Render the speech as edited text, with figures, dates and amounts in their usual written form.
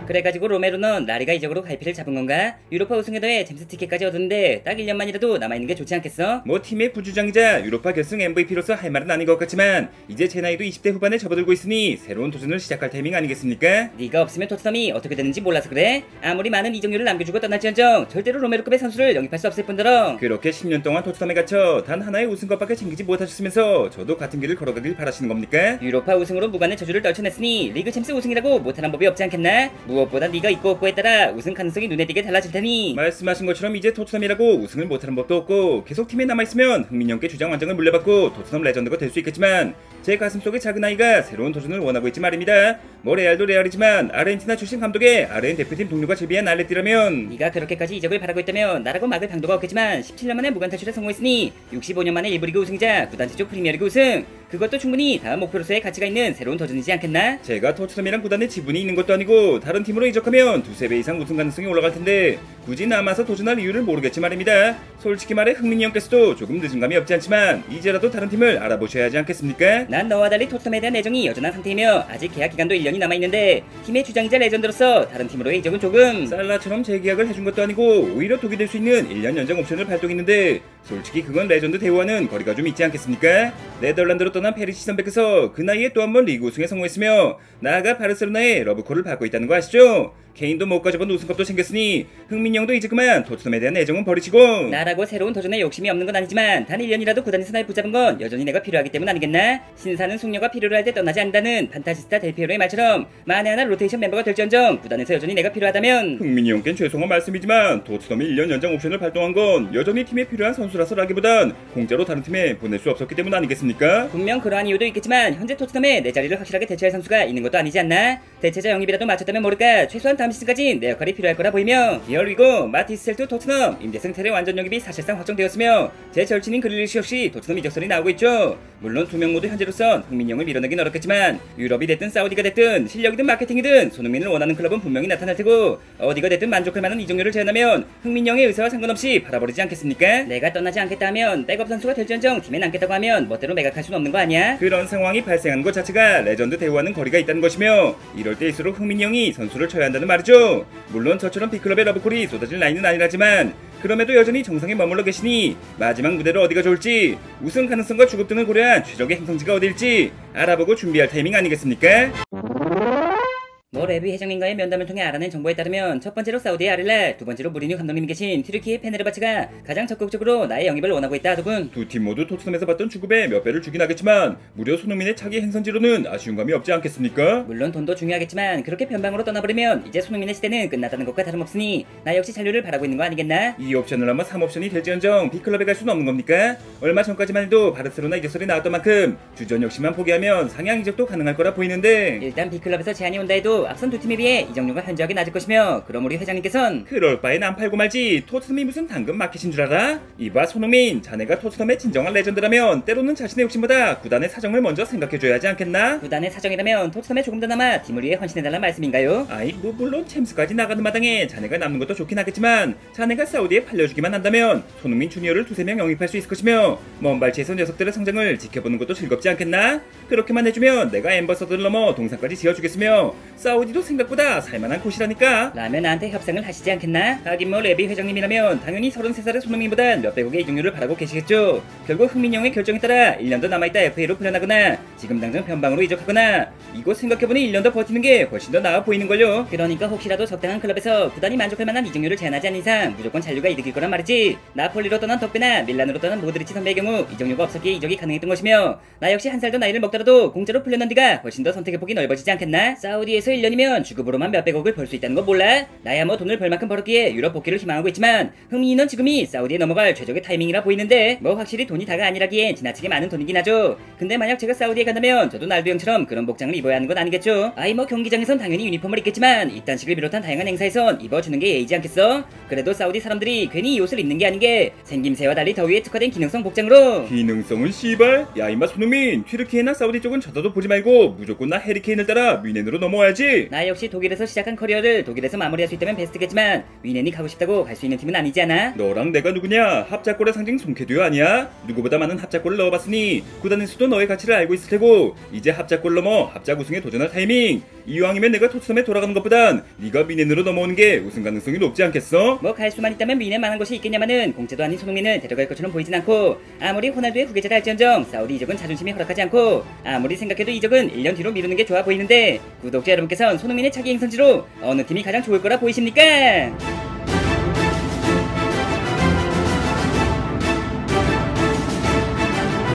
그래가지고 로메로는 라리가 이적으로 갈피를 잡은 건가? 유로파 우승에 더해 잼스 티켓까지 얻었는데 딱 1년만이라도 남아있는 게 좋지 않겠어? 뭐 팀의 부주장이자 유로파 결승 MVP로서 할 말은 아닌 것 같지만 이제 제 나이도 20대 후반에 접어들고 있으니 새로운 도전을 시작할 타이밍 아니겠습니까? 네가 없으면 토트넘이 어떻게 되는지 몰라서 그래? 아무리 많은 이적료를 남겨주고 떠날지언정 절대로 로메로급의 선수를 영입할 수 없을 뿐더러 그렇게 10년 동안 토트넘에 갇혀 단 하나의 우승컵밖에 챙기지 못하셨으면서 저도 같은 길을 걸어가길 바라시는 겁니까? 유로파 우승으로 무관의 저주를 떨쳐냈으니 리그 챔스 우승이라고 못하는 법이 없지 않겠나? 무엇보다 네가 있고 없고에 따라 우승 가능성이 눈에 띄게 달라질 테니 말씀하신 것처럼 이제 토트넘이라고 우승을 못하는 법도 없고 계속 팀에 남아있으면 흥민영께 주장 완장을 물려받고 토트넘 레전드가 될 수 있겠지만 제 가슴속의 작은 아이가 새로운 도전을 원하고 있지 말입니다. 뭐 레알도 레알이지만 아르헨티나 출신 감독의 아르헨 대표팀 동료가 제비한 알레띠라면 네가 그렇게까지 이적을 바라고 있다면 나라고 막을 방도가 없겠지만 17년 만에 무관 탈출에 성공했으니 65년 만에 1부 리그 우승이자 구단 최초 프리미어리그 우승 그것도 충분히 다음 목표로서의 가치가 있는 새로운 도전이지 않겠나? 제가 토트넘이랑 구단에 지분이 있는 것도 아니고 다른 팀으로 이적하면 두세 배 이상 우승 가능성이 올라갈 텐데 굳이 남아서 도전할 이유를 모르겠지 말입니다. 솔직히 말해 흥민이 형께서도 조금 늦은 감이 없지 않지만 이제라도 다른 팀을 알아보셔야 하지 않겠습니까? 난 너와 달리 토트넘에 대한 애정이 여전한 상태이며 아직 계약 기간도 1년이 남아있는데 팀의 주장이자 레전드로서 다른 팀으로의 이적은 조금 살라처럼 재계약을 해준 것도 아니고 오히려 독이 될 수 있는 1년 연장 옵션을 발동했는데 솔직히 그건 레전드 대우와는 거리가 좀 있지 않겠습니까? 네덜란드로 떠난 페리시 선배께서 그 나이에 또 한 번 리그 우승에 성공했으며 나아가 바르셀로나의 러브콜을 받고 있다는 거 아시죠? 케인도 못 가져본 우승컵도 챙겼으니 흥민이 형도 이제 그만 토트넘에 대한 애정은 버리시고 나라고 새로운 도전에 욕심이 없는 건 아니지만 단 1년이라도 구단에서 날 붙잡은 건 여전히 내가 필요하기 때문 아니겠나? 신사는 숙녀가 필요로 할 때 떠나지 않는다는 판타지스타 델피에로의 말처럼 만에 하나 로테이션 멤버가 될지언정 구단에서 여전히 내가 필요하다면 흥민이 형께는 죄송한 말씀이지만 토트넘이 1년 연장 옵션을 발동한 건 여전히 팀에 필요한 선수라서라기보단 공짜로 다른 팀에 보낼 수 없었기 때문 아니겠습니까? 분명 그러한 이유도 있겠지만 현재 토트넘에 내 자리를 확실하게 대체할 선수가 있는 것도 아니지 않나? 대체자 영입이라도 마쳤다면 모를까 최소한 다음 시즌까지 내 역할이 필요할 거라 보이며 히얼위고 마티스 셀투 토트넘 임대승 테레 완전 영입이 사실상 확정되었으며 제 절친인 그릴리시 역시 토트넘 이적설이 나오고 있죠. 물론 두 명 모두 현재로선 흥민이 형을 밀어내긴 어렵겠지만 유럽이 됐든 사우디가 됐든 실력이든 마케팅이든 손흥민을 원하는 클럽은 분명히 나타날 테고 어디가 됐든 만족할 만한 이적료를 제안하면 흥민이 형의 의사와 상관없이 바라버리지 않겠습니까? 내가 떠나지 않겠다 하면 백업 선수가 될지언정 팀에 남겠다고 하면 멋대로 매각할 수는 없는 거 아니야? 그런 상황이 발생하는 것 자체가 레전드 대우와는 거리가 있다는 것이며 이럴 때일수록 흥민이 형이 선수를 쳐야 한다는 말이죠. 물론 저처럼 B클럽의 러브콜이 쏟아질 나이는 아니라지만 그럼에도 여전히 정상에 머물러 계시니 마지막 무대로 어디가 좋을지 우승 가능성과 주급 등을 고려한 최적의 행성지가 어딜지 알아보고 준비할 타이밍 아니겠습니까? 뭐 레비 회장님과의 면담을 통해 알아낸 정보에 따르면 첫 번째로 사우디의 아릴랄, 두 번째로 무리뉴 감독님이 계신 튀르키예 페네르바치가 가장 적극적으로 나의 영입을 원하고 있다 하더군. 두 팀 모두 토트넘에서 받던 주급의 몇 배를 주긴 하겠지만 무려 손흥민의 차기 행선지로는 아쉬운 감이 없지 않겠습니까? 물론 돈도 중요하겠지만 그렇게 변방으로 떠나버리면 이제 손흥민의 시대는 끝났다는 것과 다름없으니 나 역시 잔류를 바라고 있는 거 아니겠나? 이 옵션을 아마 3옵션이 될지언정 B클럽에 갈 수는 없는 겁니까? 얼마 전까지만 해도 바르셀로나 이적설이 나왔던 만큼 주전 역시만 포기하면 상향 이적도 가능할 거라 보이는데 일단 B클럽에서 제안이 온다 해도 앞선 두 팀에 비해 이적료가 현저하게 낮을 것이며 그럼 우리 회장님께선 그럴 바엔 안 팔고 말지 토트넘이 무슨 당근 마켓인 줄 알아? 이봐 손흥민 자네가 토트넘의 진정한 레전드라면 때로는 자신의 욕심보다 구단의 사정을 먼저 생각해줘야 하지 않겠나? 구단의 사정이라면 토트넘에 조금 더나마 팀을 위해 헌신해달란 말씀인가요? 아이 뭐 물론 챔스까지 나가는 마당에 자네가 남는 것도 좋긴 하겠지만 자네가 사우디에 팔려주기만 한다면 손흥민 주니어를 두세 명 영입할 수 있을 것이며 먼 발치에서 녀석들의 성장을 지켜보는 것도 즐겁지 않겠나? 그렇게만 해주면 내가 엠버서더를 넘어 동상까지 지어주겠으며 사우디도 생각보다 살만한 곳이라니까. 라면 나한테 협상을 하시지 않겠나? 하긴 뭐 레비 회장님이라면 당연히 33살의 손흥민보단 몇백억의 이적료를 바라고 계시겠죠. 결국 흥민이 형의 결정에 따라 1년 더 남아있다 FA로 풀려나거나 지금 당장 변방으로 이적하거나 이곳 생각해보니 1년 더 버티는 게 훨씬 더 나아 보이는걸요. 그러니까 혹시라도 적당한 클럽에서 구단이 만족할 만한 이적료를 제한하지 않는 이상 무조건 잔류가 이득일 거란 말이지. 나폴리로 떠난 덕배나 밀란으로 떠난 모드리치 선배의 경우 이적료가 없었기에 이적이 가능했던 것이며 나 역시 한 살 더 나이를 먹더라도 공짜로 풀려난 뒤가 훨씬 더 선택의 폭이 넓어지지 않겠나? 사우디에서 1년이면 주급으로만 몇백억을 벌 수 있다는 거 몰라? 나야 뭐 돈을 벌 만큼 벌었기에 유럽 복귀를 희망하고 있지만 흥민이는 지금이 사우디에 넘어갈 최적의 타이밍이라 보이는데 뭐 확실히 돈이 다가 아니라기엔 지나치게 많은 돈이긴 하죠. 근데 만약 제가 사우디에 간다면 저도 날도 형처럼 그런 복장을 입어야 하는 건 아니겠죠? 아이 뭐 경기장에선 당연히 유니폼을 입겠지만 입단식을 비롯한 다양한 행사에선 입어주는 게 예의지 않겠어? 그래도 사우디 사람들이 괜히 이 옷을 입는 게 아닌 게 생김새와 달리 더위에 특화된 기능성 복장으로. 기능성은 씨발? 야 임마 손흥민 튀르키예나 사우디 쪽은 쳐다도 보지 말고 무조건 나 해리케인을 따라 뮌헨으로 넘어와야지. 있지. 나 역시 독일에서 시작한 커리어를 독일에서 마무리할 수 있다면 베스트겠지만 위넨이 가고 싶다고 갈 수 있는 팀은 아니지 않아? 너랑 내가 누구냐? 합작골의 상징 송캐듀 아니야? 누구보다 많은 합작골을 넣어봤으니 구단에서도 너의 가치를 알고 있을 테고 이제 합작골 넘어 합작 우승에 도전할 타이밍. 이왕이면 내가 토트넘에 돌아가는 것보단 네가 미넨으로 넘어오는 게 우승 가능성이 높지 않겠어? 뭐 갈 수만 있다면 위넨 만한 것이 있겠냐마는 공짜도 아닌 손흥민을 데려갈 것처럼 보이진 않고 아무리 호날두의 후계자라 할지언정 사우디 이적은 자존심이 허락하지 않고 아무리 생각해도 이적은 1년 뒤로 미루는 게 좋아 보이는데 구독자 여러분께선 손흥민의 차기 행선지로 어느 팀이 가장 좋을 거라 보이십니까?